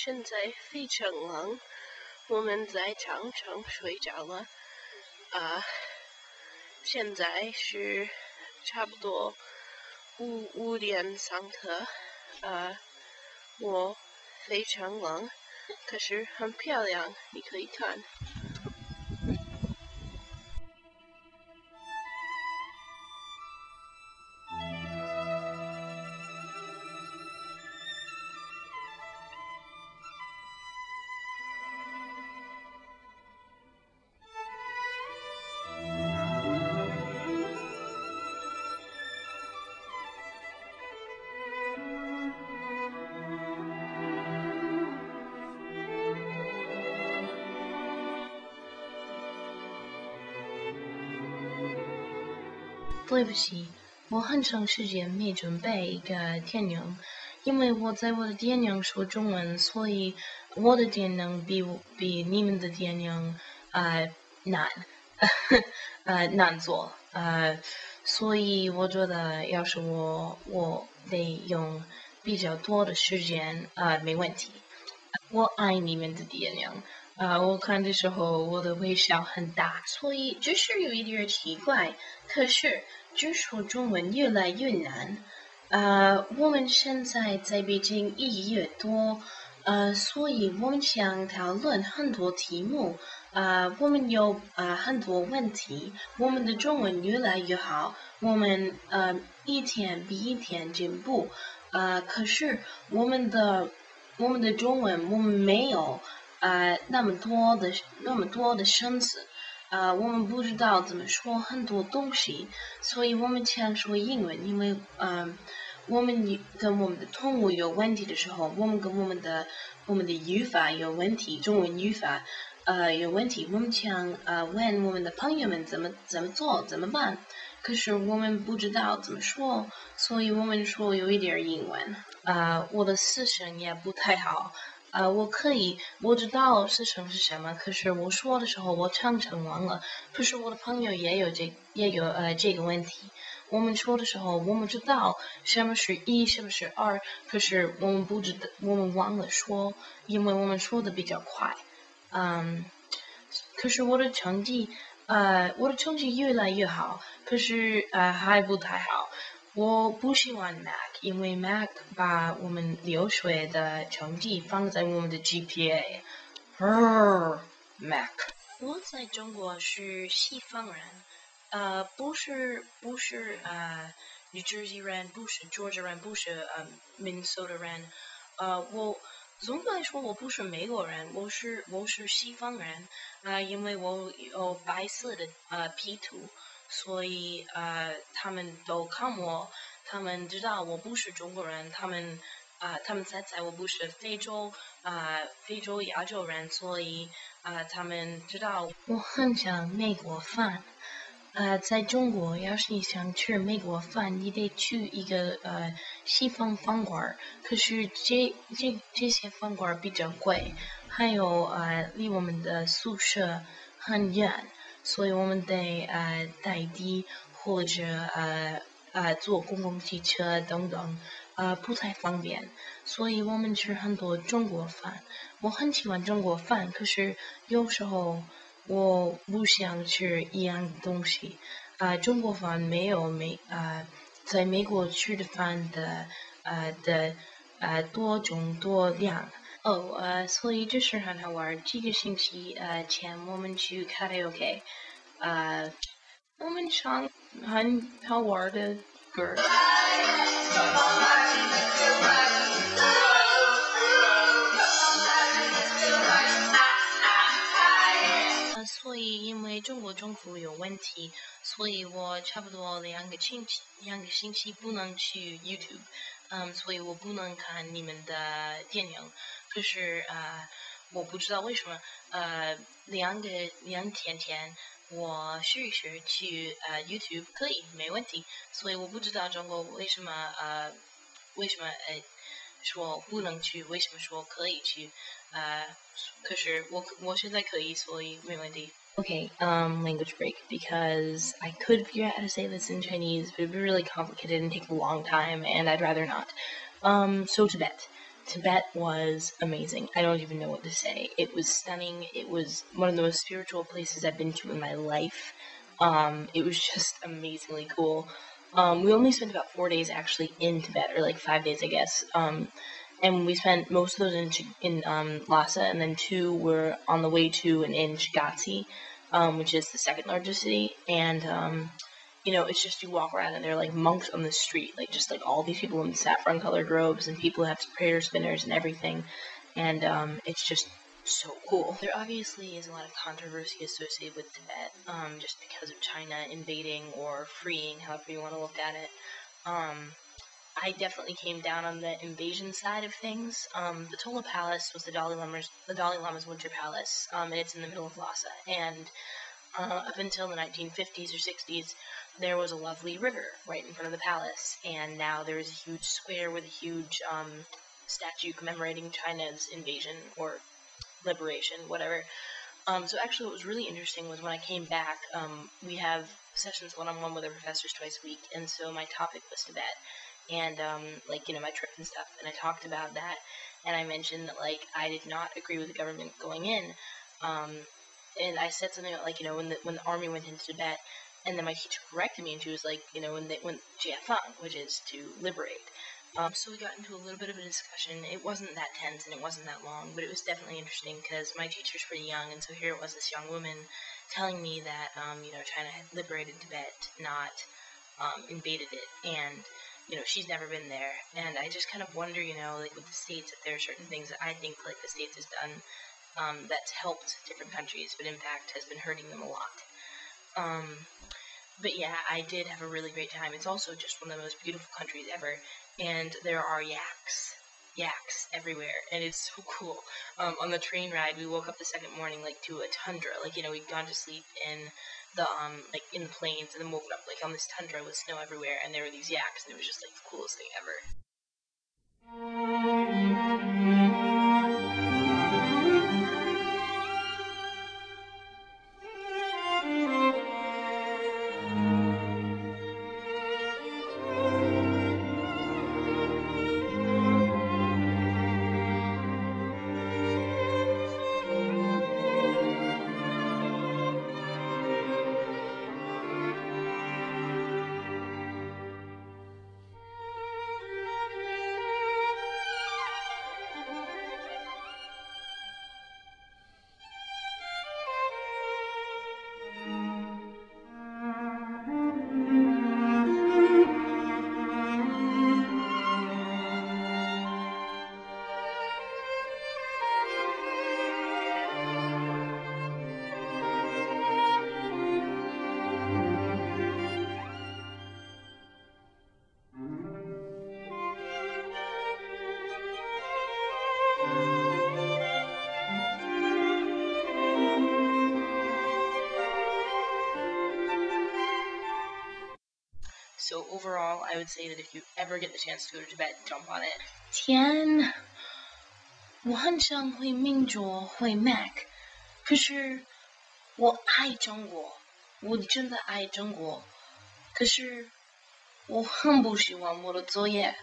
现在非常冷，我们在长城睡着了。现在是差不多五点上课。我非常冷，可是很漂亮，你可以看。对不起，我很长时间没准备一个电影，因为我在我的电影说中文，所以我的电影比你们的电影难难做所以我觉得要是我得用比较多的时间没问题。我爱你们的电影。我看的时候我的微笑很大，所以就是有一点奇怪。可是就说中文越来越难。我们现在在北京1月多，所以我们想讨论很多题目。我们有很多问题，我们的中文越来越好，我们一天比一天进步。可是我们的中文，我们没有那么多的生词，我们不知道怎么说很多东西，所以我们想说英文，因为我们跟我们的动物有问题的时候，我们跟我们的语法有问题，中文语法有问题，我们想问我们的朋友们怎么做怎么办，可是我们不知道怎么说，所以我们说有一点英文。我的思声也不太好。我知道思声是什么，可是我说的时候我常常忘了。可是我的朋友也有这个问题。我们说的时候，我们知道什么是一，什么是二，可是我们不知道，我们忘了说，因为我们说的比较快。可是我的成绩越来越好，可是还不太好。我不喜欢 Mac， 因为 Mac 把我们流水的成绩放在我们的 GPA。Mac。我在中国是西方人，不是New Jersey 人，不是 Georgia 人，不是Minnesota 人。我总的来说我不是美国人，我是西方人。因为我有白色的皮肤。所以他们都看我，他们知道我不是中国人，他们猜我不是非洲亚洲人，所以他们知道我很想美国饭。在中国，要是你想吃美国饭，你得去一个西方饭馆，可是这些饭馆比较贵，还有离我们的宿舍很远。所以我们得代替或者坐公共汽车等等，不太方便。所以我们吃很多中国饭。我很喜欢中国饭，可是有时候我不想吃一样的东西。中国饭没有在美国吃的饭的多种多样。所以这是很好玩。这个星期前我们去卡拉 OK，我们唱很好玩的歌。所以因为中国政府有问题，所以我差不多两个星期不能去 YouTube，所以我不能看你们的电影。可是我不知道为什么两天前我试一试去YouTube 可以没问题，所以我不知道中国为什么说不能去，为什么说可以去？可是我现在可以，所以没问题。Okay, language break, because I could figure out how to say this in Chinese, but it'd be really complicated and take a long time, and I'd rather not. So Tibet. Tibet was amazing. I don't even know what to say. It was stunning. It was one of the most spiritual places I've been to in my life. It was just amazingly cool. We only spent about 4 days actually in Tibet, or like 5 days, I guess. And we spent most of those in Lhasa, and then 2 were on the way to and in Chigatsi, which is the second largest city. And it's just you walk around and they're like monks on the street, like just like all these people in saffron colored robes, and people have prayer spinners and everything. And it's just so cool. There obviously is a lot of controversy associated with Tibet, just because of China invading or freeing, however you want to look at it. I definitely came down on the invasion side of things. The Tola Palace was the Dalai Lama's winter palace, and it's in the middle of Lhasa. And up until the 1950s or 60s, there was a lovely river right in front of the palace, and now there is a huge square with a huge statue commemorating China's invasion or liberation, whatever. So actually what was really interesting was when I came back, we have sessions one-on-one with our professors twice a week, and so my topic was Tibet, and my trip and stuff, and I talked about that, and I mentioned that I did not agree with the government going in, and I said something about when the army went into Tibet, and then my teacher corrected me, and she was like, when Jiafang, which is to liberate. So we got into a little bit of a discussion. It wasn't that tense and it wasn't that long, but it was definitely interesting because my teacher's pretty young, and so here it was, this young woman telling me that China had liberated Tibet, not invaded it, and she's never been there. And I just kind of wonder, with the states, that there are certain things that I think the states has done that's helped different countries, but in fact has been hurting them a lot. But yeah, I did have a really great time. It's also just one of the most beautiful countries ever, and there are yaks everywhere, and it's so cool. On the train ride, we woke up the second morning to a tundra, we'd gone to sleep in the in the plains, and then woke up on this tundra with snow everywhere, and there were these yaks, and it was just the coolest thing ever. So overall, I would say that if you ever get the chance to go to Tibet, jump on it. 天，我很想回民族回 Mac， 可是我爱中国，我真的爱中国，可是我很不喜欢我的作业。